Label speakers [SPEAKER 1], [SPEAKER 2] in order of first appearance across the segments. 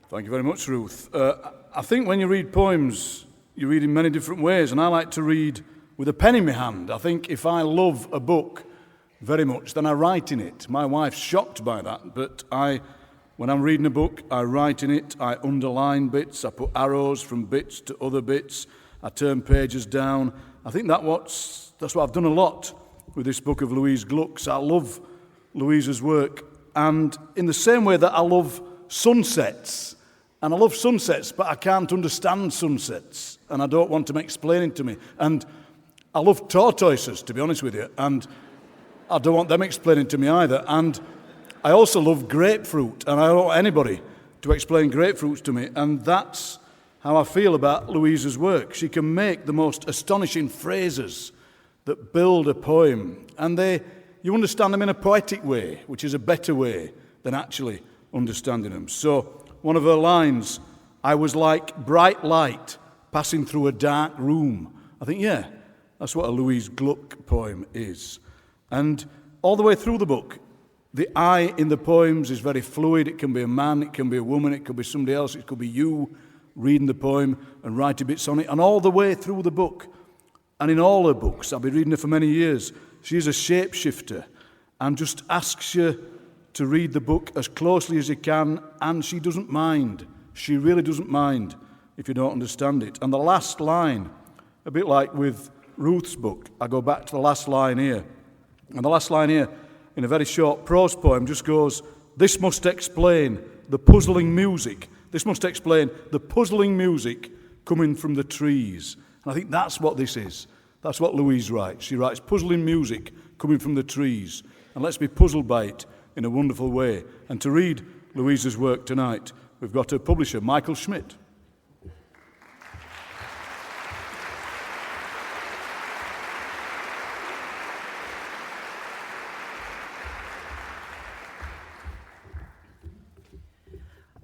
[SPEAKER 1] Thank you very much, Ruth. I think when you read poems, you read in many different ways, and I like to read with a pen in my hand. I think if I love a book very much, then I write in it. My wife's shocked by that, but when I'm reading a book, I write in it, I underline bits, I put arrows from bits to other bits, I turn pages down. I think that's what I've done a lot with this book of Louise Gluck's. I love Louise's work, and in the same way that I love sunsets, and I love sunsets, but I can't understand sunsets, and I don't want them explaining to me. And I love tortoises, to be honest with you, and I don't want them explaining to me either. And I also love grapefruit, and I don't want anybody to explain grapefruits to me. And that's how I feel about Louise's work. She can make the most astonishing phrases that build a poem, and you understand them in a poetic way, which is a better way than actually understanding them. So one of her lines, I was like bright light passing through a dark room. I think, yeah, that's what a Louise Gluck poem is. And all the way through the book, the I in the poems is very fluid. It can be a man, it can be a woman, it could be somebody else, it could be you reading the poem and writing bits on it. And all the way through the book, and in all her books, I've been reading her for many years, she's a shapeshifter and just asks you to read the book as closely as you can, and she doesn't mind. She really doesn't mind if you don't understand it. And the last line, a bit like with Ruth's book, I go back to the last line here. And the last line here, in a very short prose poem, just goes, this must explain the puzzling music. This must explain the puzzling music coming from the trees. And I think that's what this is. That's what Louise writes. She writes puzzling music coming from the trees. And let's be puzzled by it in a wonderful way. And to read Louise's work tonight, we've got her publisher, Michael Schmidt.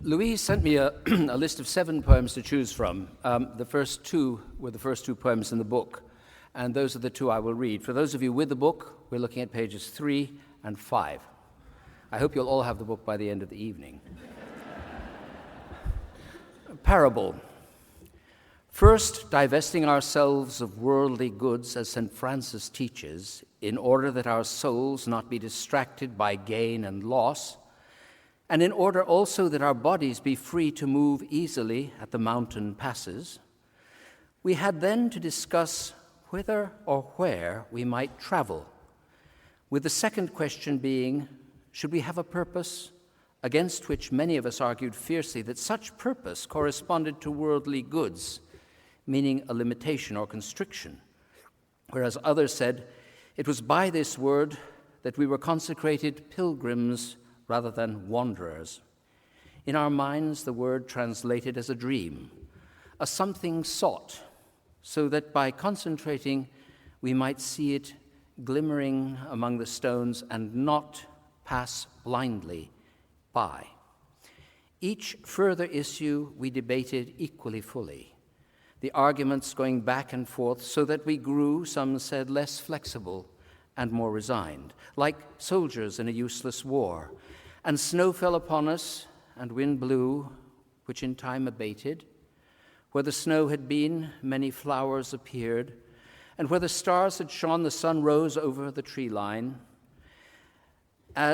[SPEAKER 2] Louise sent me a list of 7 poems to choose from. The first 2 were the first 2 poems in the book, and those are the 2 I will read. For those of you with the book, we're looking at pages 3 and 5. I hope you'll all have the book by the end of the evening. Parable. First, divesting ourselves of worldly goods, as St. Francis teaches, in order that our souls not be distracted by gain and loss, and in order also that our bodies be free to move easily at the mountain passes, we had then to discuss whither or where we might travel, with the second question being, should we have a purpose, against which many of us argued fiercely that such purpose corresponded to worldly goods, meaning a limitation or constriction, whereas others said it was by this word that we were consecrated pilgrims rather than wanderers. In our minds, the word translated as a dream, a something sought, so that by concentrating we might see it glimmering among the stones and not pass blindly by. Each further issue we debated equally fully, the arguments going back and forth so that we grew, some said, less flexible and more resigned, like soldiers in a useless war. And snow fell upon us, and wind blew, which in time abated. Where the snow had been, many flowers appeared, and where the stars had shone, the sun rose over the tree line,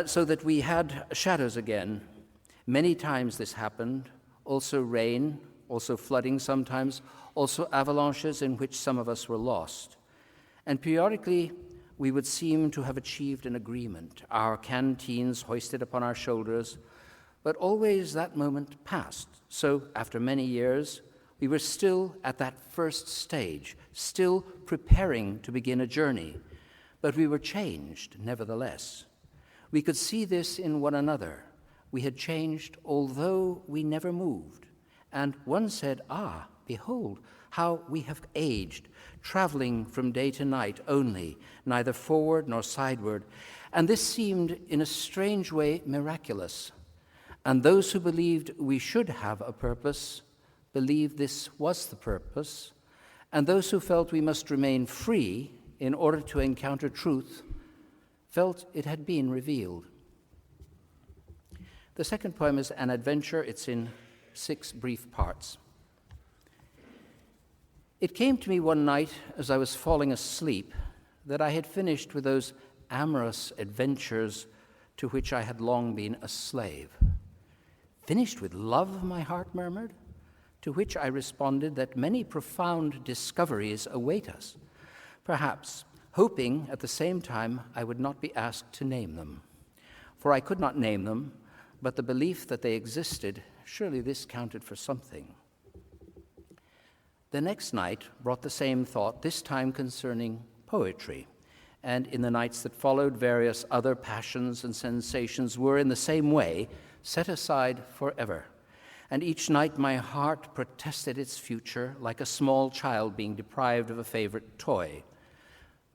[SPEAKER 2] so that we had shadows again. Many times this happened, also rain, also flooding sometimes, also avalanches in which some of us were lost. And periodically, we would seem to have achieved an agreement, our canteens hoisted upon our shoulders, but always that moment passed. So after many years, we were still at that first stage, still preparing to begin a journey, but we were changed nevertheless. We could see this in one another. We had changed, although we never moved. And one said, behold, how we have aged, traveling from day to night only, neither forward nor sideward. And this seemed, in a strange way, miraculous. And those who believed we should have a purpose believed this was the purpose. And those who felt we must remain free in order to encounter truth felt it had been revealed. The second poem is an adventure. It's in 6 brief parts. It came to me one night as I was falling asleep that I had finished with those amorous adventures to which I had long been a slave. Finished with love, my heart murmured, to which I responded that many profound discoveries await us, perhaps hoping at the same time I would not be asked to name them. For I could not name them, but the belief that they existed, surely this counted for something. The next night brought the same thought, this time concerning poetry, and in the nights that followed, various other passions and sensations were in the same way set aside forever. And each night my heart protested its future like a small child being deprived of a favorite toy.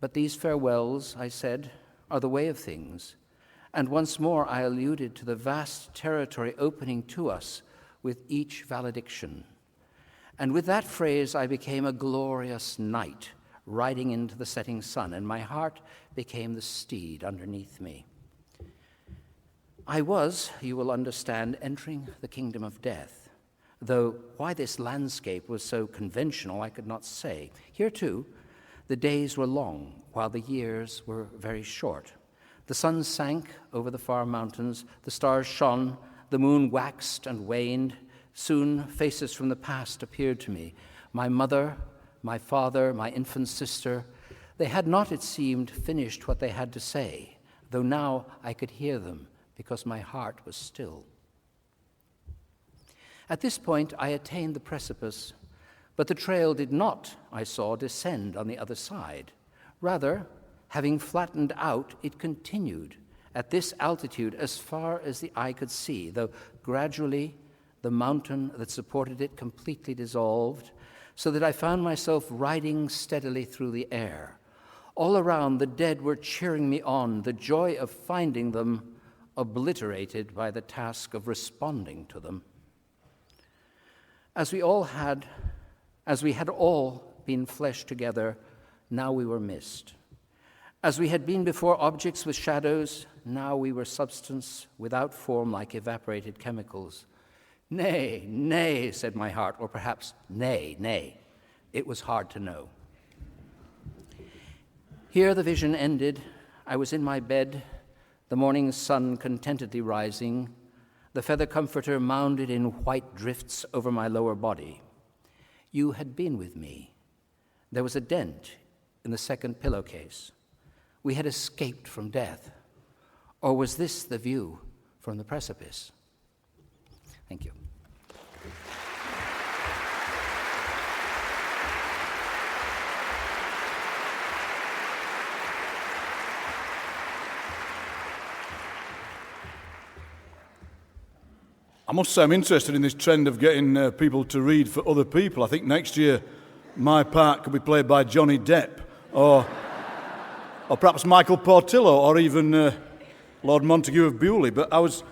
[SPEAKER 2] But these farewells, I said, are the way of things. And once more I alluded to the vast territory opening to us with each valediction. And with that phrase I became a glorious knight riding into the setting sun, and my heart became the steed underneath me. I was, you will understand, entering the kingdom of death, though why this landscape was so conventional I could not say. Here, too, the days were long, while the years were very short. The sun sank over the far mountains, the stars shone, the moon waxed and waned. Soon faces from the past appeared to me. My mother, my father, my infant sister, they had not, it seemed, finished what they had to say, though now I could hear them because my heart was still. At this point, I attained the precipice, but the trail did not, I saw, descend on the other side. Rather, having flattened out, it continued at this altitude as far as the eye could see, though gradually the mountain that supported it completely dissolved, so that I found myself riding steadily through the air. All around, the dead were cheering me on, the joy of finding them obliterated by the task of responding to them. As we had all been flesh together, now we were mist. As we had been before objects with shadows, now we were substance without form like evaporated chemicals. Nay, nay, said my heart, or perhaps nay, nay. It was hard to know. Here the vision ended. I was in my bed, the morning sun contentedly rising, the feather comforter mounded in white drifts over my lower body. You had been with me. There was a dent in the second pillowcase. We had escaped from death. Or was this the view from the precipice? Thank you.
[SPEAKER 1] I must say I'm interested in this trend of getting people to read for other people. I think next year my part could be played by Johnny Depp or perhaps Michael Portillo or even Lord Montague of Bewley. But I was